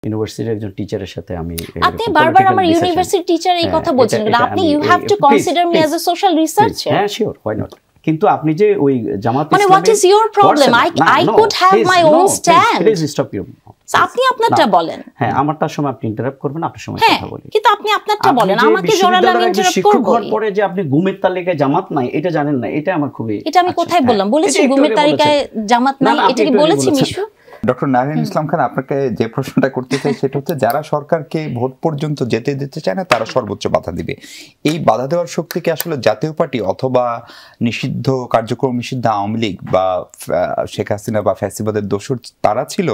ইউনিভার্সিটির একজন টিচারের সাথে আমি আপনি বারবার আমার ইউনিভার্সিটি টিচার এই কথা বলছেন কিন্তু আপনি you have to consider me as a social researcher হ্যাঁ শিওর হোয়াই নট কিন্তু আপনি যে ওই জামাত মানে what is your problem I could have my own stand please stop you আপনি আপনারটা বলেন হ্যাঁ আমারটার সময় আপনি ইন্টারাপ্ট করবেন আপনার সময় কথা বলি কিন্তু আপনি আপনারটা বলেন আমাকে জোরালো আমি ইন্টারাপ্ট করব পরে যে আপনি গুমের তালিকায় জামাত নাই এটা জানেন না এটা আমার খুবই এটা আমি কোথায় বললাম বলেছি গুমের তালিকায় জামাত নাই এটা কি বলেছি মিশু ডক্টর নাহিদ ইসলাম খান আপনাকে যে প্রশ্নটা করতে চাই সেটা হচ্ছে যারা সরকারকে ভোট পর্যন্ত যেতে দিতে চায় না তারা সর্বোচ্চ বাধা দিবে এই বাধা দেওয়ার শক্তি কি আসলে জাতীয় পার্টি অথবা নিষিদ্ধ কার্যক্রম নিষিদ্ধ আওয়ামী লীগ বা শেখ হাসিনা বা ফ্যাসিবাদের দোসর তারা ছিল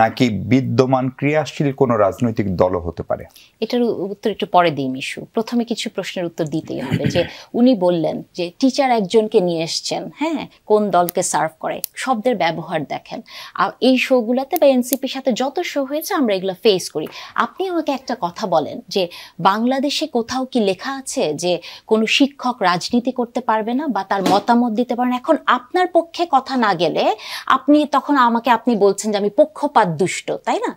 নাকি বিদ্যমান ক্রিয়াশীল কোনো রাজনৈতিক দলও হতে পারে এটার উত্তর একটু পরে দিই মিশু প্রথমে কিছু প্রশ্নের উত্তর দিতেই হবে যে উনি বললেন যে টিচার একজনকে নিয়ে এসছেন হ্যাঁ কোন দলকে সার্ভ করে শব্দের ব্যবহার দেখেন আর এই শোগুলোতে বা এনসিপির সাথে যত শো হয়েছে আমরা এগুলো ফেস করি আপনি আমাকে একটা কথা বলেন যে বাংলাদেশে কোথাও কি লেখা আছে যে কোনো শিক্ষক রাজনীতি করতে পারবে না বা তার মতামত দিতে পারেন এখন আপনার পক্ষে কথা না গেলে আপনি তখন আমাকে আপনি বলছেন যে আমি পক্ষপাত দুষ্ট তাই না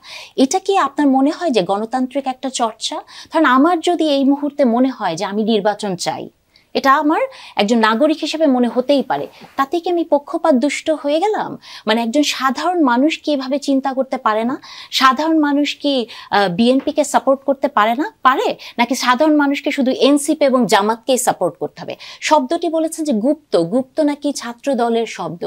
এটা কি আপনার মনে হয় যে গণতান্ত্রিক একটা চর্চা কারণ আমার যদি এই মুহূর্তে মনে হয় যে আমি নির্বাচন চাই এটা আমার একজন নাগরিক হিসেবে মনে হতেই পারে তাতে কি আমি পক্ষপাত দুষ্ট হয়ে গেলাম মানে একজন সাধারণ মানুষ কি এভাবে চিন্তা করতে পারে না সাধারণ মানুষ কি বিএনপিকে সাপোর্ট করতে পারে না পারে নাকি সাধারণ মানুষকে শুধু এনসিপি এবং জামাতকেই সাপোর্ট করতে হবে শব্দটি বলেছেন যে গুপ্ত গুপ্ত নাকি ছাত্র দলের শব্দ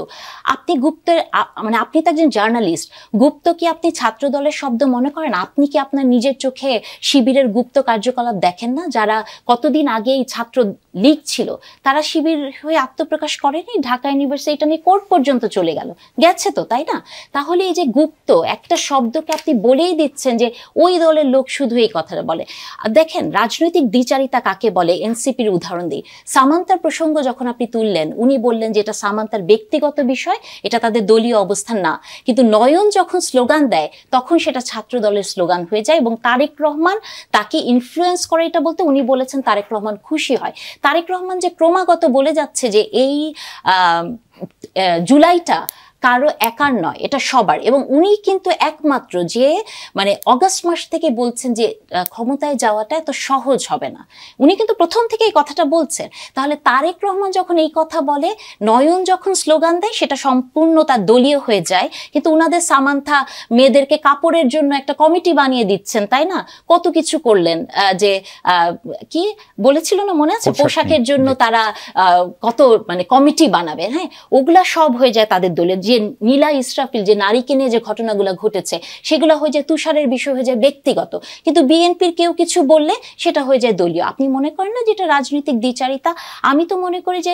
আপনি গুপ্তের মানে আপনি তো একজন জার্নালিস্ট গুপ্ত কি আপনি ছাত্র দলের শব্দ মনে করেন আপনি কি আপনার নিজের চোখে শিবিরের গুপ্ত কার্যকলাপ দেখেন না যারা কতদিন আগে এই ছাত্র লীগ ছিল তারা শিবির হয়ে আত্মপ্রকাশ করেনি ঢাকা ইউনিভার্সিটি এটা নিয়ে কোর্ট পর্যন্ত চলে গেছে তো তাই না তাহলে এই যে গুপ্ত একটা শব্দকে আপনি বলেই দিচ্ছেন যে ওই দলের লোক শুধু এই কথাটা বলে দেখেন রাজনৈতিক দ্বিচারিতা কাকে বলে এনসিপির উদাহরণ দিই সামান্তার প্রসঙ্গ যখন আপনি তুললেন উনি বললেন যে এটা সামান্তার ব্যক্তিগত বিষয় এটা তাদের দলীয় অবস্থান না কিন্তু নয়ন যখন স্লোগান দেয় তখন সেটা ছাত্র দলের স্লোগান হয়ে যায় এবং তারেক রহমান তাকে ইনফ্লুয়েন্স করে এটা বলতে উনি বলেছেন তারেক রহমান খুশি হয় তারেক রহমান যে ক্রমাগত বলে যাচ্ছে যে এই জুলাইটা কারো একার নয় এটা সবার এবং উনি কিন্তু একমাত্র যে মানে অগাস্ট মাস থেকে বলছেন যে ক্ষমতায় যাওয়াটা এত সহজ হবে না উনি কিন্তু প্রথম থেকে এই কথাটা বলছেন তাহলে তারেক রহমান যখন এই কথা বলে নয়ন যখন স্লোগান দেয় সেটা সম্পূর্ণ তার দলীয় হয়ে যায় কিন্তু উনাদের সামান্থা মেয়েদেরকে কাপড়ের জন্য একটা কমিটি বানিয়ে দিচ্ছেন তাই না কত কিছু করলেন যে কি বলেছিল না মনে আছে পোশাকের জন্য তারা কত মানে কমিটি বানাবে হ্যাঁ ওগুলা সব হয়ে যায় তাদের দলের যে নীলা ইসরাফিল যে নারীকে নিয়ে যে ঘটনাগুলো ঘটেছে সেগুলো হয়ে যায় তুষারের বিষয় হয়ে যায় ব্যক্তিগত কিন্তু বিএনপির কেউ কিছু বললে সেটা হয়ে যায় দলীয় আপনি মনে করেন না যেটা রাজনৈতিক দ্বিচারিতা আমি তো মনে করি যে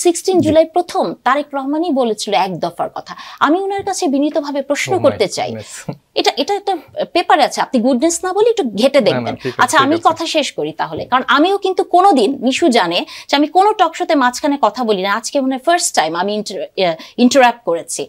16 জুলাই প্রথম তারেক রহমানই বলেছিল এক দফার কথা আমি ওনার কাছে বিনীতভাবে প্রশ্ন করতে চাই এটা একটা পেপারে আছে আপনি গুডনেস না বলে একটু ঘেটে দেখবেন আচ্ছা আমি কথা শেষ করি তাহলে কারণ আমিও কিন্তু কোনোদিন মিশু জানে যে আমি কোনো টক শোতে মাঝখানে কথা বলি না আজকে মনে হয় ফার্স্ট টাইম আমি ইন্টারাপ্ট করেছি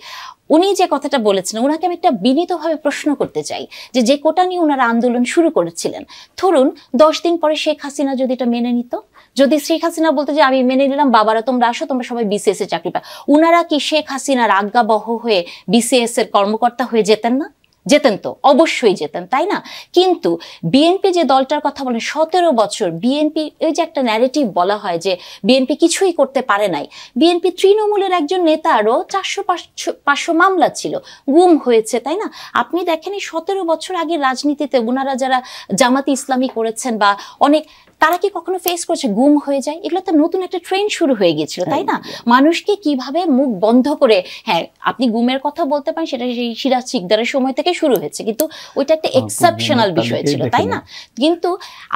উনি যে কথাটা বলেছেন ওনাকে আমি একটা বিনীতভাবে প্রশ্ন করতে চাই যে কোটা নিয়ে ওনারা আন্দোলন শুরু করেছিলেন ধরুন 10 দিন পরে শেখ হাসিনা যদি এটা মেনে নিত যদি শেখ হাসিনা বলতে যে আমি মেনে নিলাম বাবারা তোমরা আসো তোমরা সবাই বিসিএস এ চাকরি পাও ওনারা কি শেখ হাসিনার আজ্ঞাবহ হয়ে বিসিএস এর কর্মকর্তা হয়ে যেতেন না যেতেন তো অবশ্যই যেতেন তাই না কিন্তু বিএনপি যে দলটার কথা বলেন 17 বছর বিএনপি এই যে একটা ন্যারেটিভ বলা হয় যে বিএনপি কিছুই করতে পারে নাই বিএনপি তৃণমূলের একজন নেতারও 400-500 মামলা ছিল গুম হয়েছে তাই না আপনি দেখেন এই 17 বছর আগে রাজনীতিতে ওনারা যারা জামাতি ইসলামী করেছেন বা অনেক তারা কি কখনো ফেস করেছে গুম হয়ে যায় এগুলো তো নতুন একটা ট্রেন্ড শুরু হয়ে গিয়েছিল তাই না মানুষকে কিভাবে মুখ বন্ধ করে হ্যাঁ আপনি গুমের কথা বলতে পারেন সেটা সেই সিরাজ শিকদারের সময় থেকে শুরু হয়েছে কিন্তু ওইটা একটা এক্সেপশনাল বিষয় ছিল তাই না কিন্তু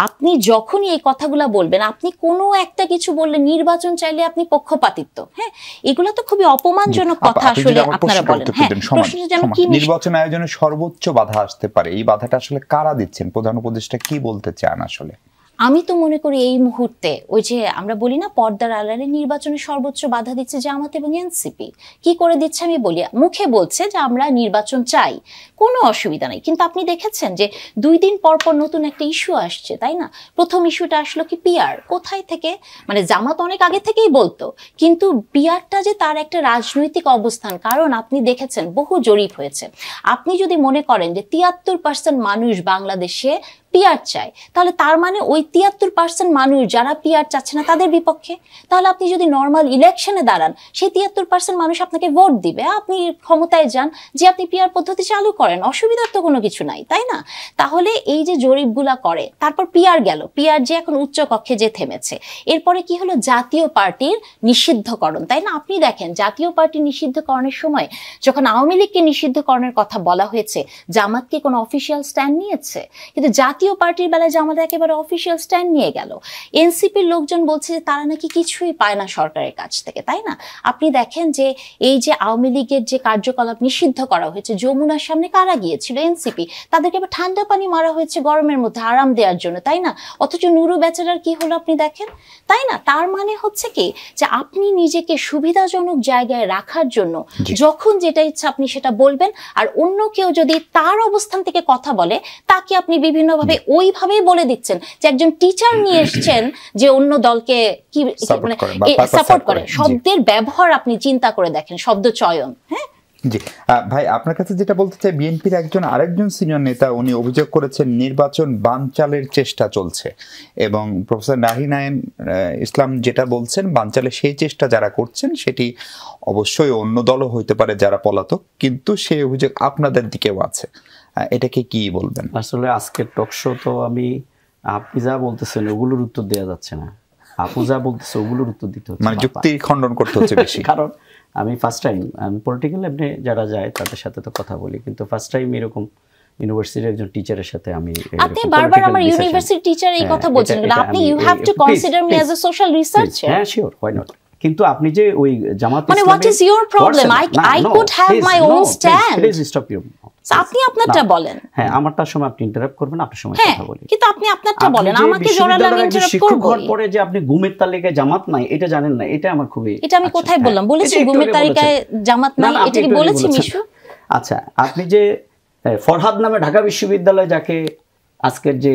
আপনি যখনই এই কথাগুলো বলবেন আপনি কোনো একটা কিছু বললে নির্বাচন চাইলে আপনি পক্ষপাতিত্ব হ্যাঁ এগুলো তো খুবই অপমানজনক কথা আসলে আপনারা বলেন হ্যাঁ প্রশ্নটা যেন কি নির্বাচন আয়োজনে সর্বোচ্চ বাধা আসতে পারে এই বাধাটা আসলে কারা দিচ্ছেন প্রধান উপদেষ্টা কি বলতে চান আসলে আমি তো মনে করি এই মুহূর্তে ওই যে আমরা বলি না পর্দার আড়ালে নির্বাচনে সর্বোচ্চ বাধা দিচ্ছে জামাত এবং এনসিপি। কি করে দিচ্ছে আমি বলি, মুখে বলছে যে আমরা নির্বাচন চাই, কোনো অসুবিধা নেই, কিন্তু আপনি দেখেছেন যে 2 দিন পর পর নতুন একটা ইস্যু আসছে, তাই না? প্রথম ইস্যুটা আসলো কি পিআর, কোথায় থেকে, মানে জামাত অনেক আগে থেকেই বলতো, কিন্তু পিআরটা যে তার একটা রাজনৈতিক অবস্থান, কারণ আপনি দেখেছেন বহু জরিপ হয়েছে। আপনি যদি মনে করেন যে 73% মানুষ বাংলাদেশে পিআর চায়, তাহলে তার মানে ওই 73% মানুষ যারা পিআর চাচ্ছে না তাদের বিপক্ষে। তাহলে আপনি যদি নর্মাল ইলেকশনে দাঁড়ান, সেই 73% মানুষ আপনাকে ভোট দিবে, আপনি ক্ষমতায় যান, যে আপনি পিআর পদ্ধতি চালু করেন, অসুবিধার তো কোনো কিছু নাই, তাই না? তাহলে এই যে জরিপগুলা করে, তারপর পিআর গেল, পিআর যে এখন উচ্চ কক্ষে যে থেমেছে, এরপরে কি হলো, জাতীয় পার্টির নিষিদ্ধকরণ, তাই না? আপনি দেখেন জাতীয় পার্টি নিষিদ্ধকরণের সময় যখন আওয়ামী লীগকে নিষিদ্ধকরণের কথা বলা হয়েছে, জামাত কি কোনো অফিসিয়াল স্ট্যান্ড নিয়েছে? কিন্তু জাতীয় পার্টির বেলায় জামাত একেবারে অফিসিয়াল স্ট্যান্ড নিয়ে গেল। এনসিপির লোকজন বলছে যে তারা নাকি কিছুই পায় না সরকারের কাছ থেকে, তাই না? আপনি দেখেন যে এই যে আওয়ামী লীগের যে কার্যকলাপ নিষিদ্ধ করা হয়েছে, যমুনার সামনে কারা গিয়েছিল? এনসিপি। তাদেরকে এবার ঠান্ডা পানি মারা হয়েছে গরমের মধ্যে আরাম দেওয়ার জন্য, তাই না? অথচ নুরু বেচারার কি হলো আপনি দেখেন, তাই না? তার মানে হচ্ছে কি যে আপনি নিজেকে সুবিধাজনক জায়গায় রাখার জন্য যখন যেটা ইচ্ছা আপনি সেটা বলবেন, আর অন্য কেউ যদি তার অবস্থান থেকে কথা বলে তাকে আপনি বিভিন্নভাবে ওইভাবেই বলে দিচ্ছেন যে একজন টিচার নিয়ে এসছেন যে অন্য দলকে কি সাপোর্ট করে। শব্দের ব্যবহার আপনি চিন্তা করে দেখেন, শব্দ চয়ন। হ্যাঁ জি ভাই, আপনার কাছে যেটা বলতে চাই, বিএনপির আরেকজন সিনিয়র নেতা উনি অভিযোগ করেছেন নির্বাচন বানচালের চেষ্টা চলছে, এবং প্রফেসর নাহিনায়েন ইসলাম যেটা বলছেন, বানচালের সেই চেষ্টা যারা করছেন সেটি অবশ্যই অন্য দলও হইতে পারে যারা পলাতক, কিন্তু সেই অভিযোগ আপনাদের দিকেও আছে, এটাকে কি বলবেন? আসলে আজকের টকশো তো আপনি যা বলতেছেন ওগুলোর উত্তর দেওয়া যাচ্ছে না, আপু যা বলতেছে ওগুলোর উত্তর দিতে হচ্ছে, মানে যুক্তি খণ্ডন করতে হচ্ছে বেশি। কারণ আমি ফার্স্ট টাইম পলিটিক্যাল এমনি যারা যায় তাদের সাথে তো কথা বলি, কিন্তু ফার্স্ট টাইম এরকম ইউনিভার্সিটির একজন টিচারের সাথে আমি, আপনি বারবার আমার ইউনিভার্সিটি টিচার এই কথা বলছেন, আপনি you have to consider me as a social researcher. হ্যাঁ শিওর, হোয়াই নট। কিন্তু আপনি যে ওই জামাত মানে what is your problem? I could have my own stand. Please stop you. আপনি আপনারটা বলেন। হ্যাঁ, আমারটার সময় আপনি ইন্টারাপ্ট করবেন, আপনার সময় কথা বলি, কিন্তু আপনি আপনারটা বলেন, আমাকে জোরালো আমি ইন্টারাপ্ট করব। পরে যে আপনি গুমের তালিকায় জামাত নাই এটা জানেন না, এটা আমার খুবই, এটা আমি কোথায় বললাম? বলেছি গুমের তালিকায় জামাত নাই, এটা কি বলেছি মিশু? আচ্ছা, আপনি যে ফরহাদ নামে ঢাকা বিশ্ববিদ্যালয় যাকে আজকের যে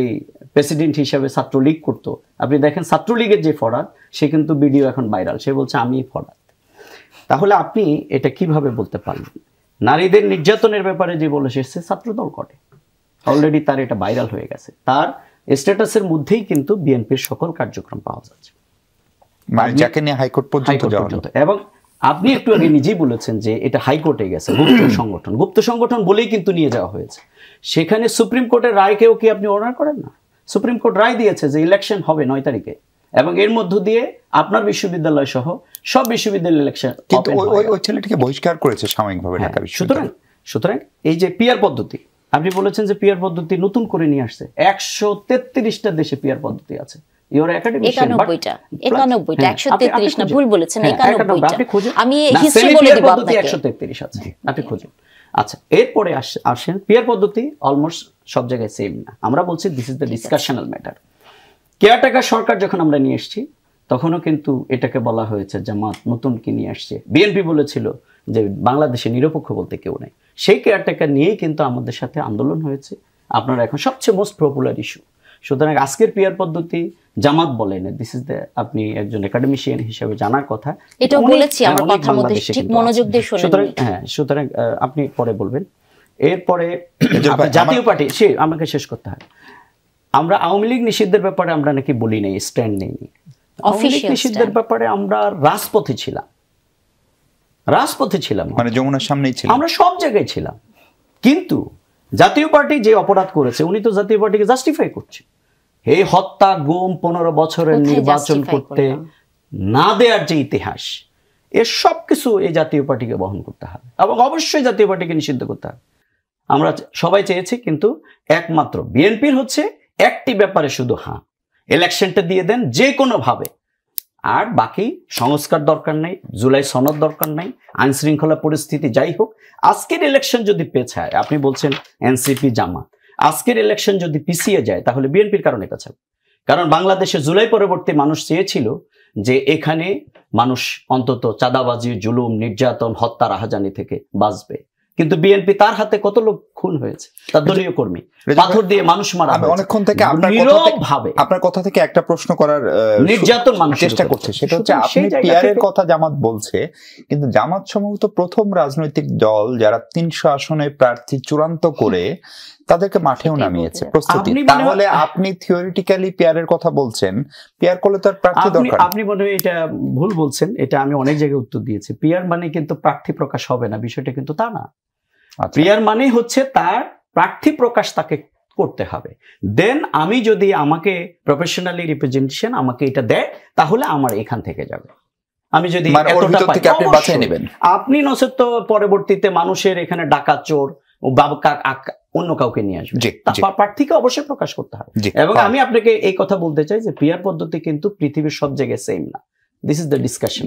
প্রেসিডেন্ট হিসেবে ছাত্রলীগ করতো, আপনি দেখেন ছাত্রলীগের যে ফরহাদ, সে কিন্তু ভিডিও এখন ভাইরাল, সে বলছে আমি ফরহাদ। তাহলে আপনি এটা কিভাবে বলতে পারলেন? নারীদের নির্যাতনের ব্যাপারে যে বলে এসেছে ছাত্রদল করে, অলরেডি তার এটা ভাইরাল হয়ে গেছে, তার স্ট্যাটাসের মধ্যেই কিন্তু বিএনপির সকল কার্যক্রম পাওয়া যাচ্ছে, মানে যাকে নিয়ে হাইকোর্ট পর্যন্ত যাওয়া। এবং আপনি একটু আগে নিজেই বলেছেন যে এটা হাইকোর্টে গেছে, গুপ্ত সংগঠন বলেই কিন্তু নিয়ে যাওয়া হয়েছে। সেখানে সুপ্রিম কোর্টের রায়কেও কি আপনি অনার করেন না? সুপ্রিম কোর্ট রায় দিয়েছে যে ইলেকশন হবে 9 তারিখে, এবং এর মধ্য দিয়ে আপনার বিশ্ববিদ্যালয় সহ সব বিশ্ববিদ্যালয় ইলেকশন, কিন্তু ওই ছেলেটিকে বহিষ্কার করেছে সাময়িকভাবে ঢাকা বিশ্ববিদ্যালয়। সুতরাং এই যে পিআর পদ্ধতি, আপনি বলেছেন যে পিআর পদ্ধতি নতুন করে নিয়ে আসছে, 133টা দেশে পিআর পদ্ধতি আছে। ইওর একাডেমিশিয়ান 91টা 133 না, ভুল বলেছেন, 91টা। আমি হিস্ট্রি বলে দেব আপনাকে, 133 আছে, আপনি খুঁজুন। আচ্ছা, এরপরে আসেন পিআর পদ্ধতি অলমোস্ট সব জায়গায় সেম না, আমরা বলছি this is the discussional matter. Caretaker সরকার যখন আমরা নিয়ে এসেছি তখনও কিন্তু এটাকে বলা হয়েছে জামাত নতুন কি নিয়ে আসছে, বিএনপি বলেছিল যে বাংলাদেশে নিরপেক্ষ বলতে কেউ নেই, সেই কেয়ারটেকার নিয়েই কিন্তু আমাদের সাথে আন্দোলন হয়েছে। আপনারা এখন সবচেয়ে মোস্ট পপুলার ইস্যু। সুতরাং আজকের পিআর পদ্ধতি জামাত বলেন, দিস ইজ দ্য, আপনি একজন একাডেমিশিয়ান হিসেবে জানার কথা, এটা বলেছি আমার কথার মধ্যে ঠিক মনোযোগ দিয়ে শুনুন। সুতরাং আপনি পরে বলবেন। এরপরে জাতীয় পার্টি, সে আমাকে শেষ করতে হয়। আমরা আওয়ামী লীগ নিষিদ্ধের ব্যাপারে আমরা নাকি বলি নাই, স্ট্যান্ড নেইনি। আওয়ামী লীগ নিষিদ্ধের ব্যাপারে আমরা রাজপথে ছিলাম, মানে যমুনার সামনেই ছিলাম, আমরা সব জায়গায় ছিলাম। কিন্তু জাতীয় পার্টি যে অপরাধ করেছে, উনি তো জাতীয় পার্টিকে জাস্টিফাই করছে। এই হত্যা, গুম, 15 বছরের নির্বাচন করতে না দেওয়ার যে ইতিহাস, এর সব কিছু এই জাতীয় পার্টিকে বহন করতে হবে, এবং অবশ্যই জাতীয় পার্টিকে নিষিদ্ধ করতে হবে। আমরা সবাই চেয়েছি, কিন্তু একমাত্র বিএনপির হচ্ছে একটি ব্যাপারে শুধু হ্যাঁ, ইলেকশনটা দিয়ে দেন যে কোনো ভাবে, আর বাকি সংস্কার দরকার নেই, জুলাই সনদ দরকার নেই, আইন শৃঙ্খলা পরিস্থিতি যাই হোক। আজকের ইলেকশন যদি পেছায়, আপনি বলছেন এনসিপি জামাত, আজকের ইলেকশন যদি পিছিয়ে যায় তাহলে বিএনপির কারণে পেছাবে, কারণ বাংলাদেশে জুলাই পরবর্তী মানুষ চেয়েছিল যে এখানে মানুষ অন্তত চাঁদাবাজি, জুলুম, নির্যাতন, হত্যা, রাহাজানি থেকে বাঁচবে। কিন্তু বিএনপি তার হাতে কত লোক খুন হয়েছে, তার দলীয় কর্মী, পাথর দিয়ে মানুষ মারা হয়েছে। অনেকক্ষণ থেকে আপনার কথা থেকে একটা প্রশ্ন করার নির্যাতন মানুষ চেষ্টা করছে, সেটা হচ্ছে আপনি পিয়ারের কথা জামাত বলছে, কিন্তু জামাত সম্ভবত প্রথম রাজনৈতিক দল যারা 300 আসনে প্রার্থী চূড়ান্ত করে তাদেরকে মাঠেও নামিয়েছে প্রস্তুতি। তাহলে আপনি থিওরিটিক্যালি পিয়ারের কথা বলছেন, পিয়ার করলে তার প্রার্থী দরকার। আপনি মনে হয় এটা ভুল বলছেন, এটা আমি অনেক জায়গায় উত্তর দিয়েছি। পিয়ার মানে কিন্তু প্রার্থী প্রকাশ হবে না, বিষয়টা কিন্তু তা না। পিয়ার মানে হচ্ছে তার প্রার্থী প্রকাশ তাকে করতে হবে। দেন আমি যদি আমাকে প্রফেশনালি রিপ্রেজেন্টেশন আমাকে এটা দেয়, তাহলে আমার এখান থেকে যাবে। আমি যদি আপনি নচেত তো পরবর্তীতে মানুষের এখানে ডাকাত, চোর ও অন্য কাউকে নিয়ে আসবে, প্রার্থীকে অবশ্যই প্রকাশ করতে হবে। এবং আমি আপনাকে এই কথা বলতে চাই যে পিয়ার পদ্ধতি কিন্তু পৃথিবীর সব জায়গায় সেম না। This is the discussion.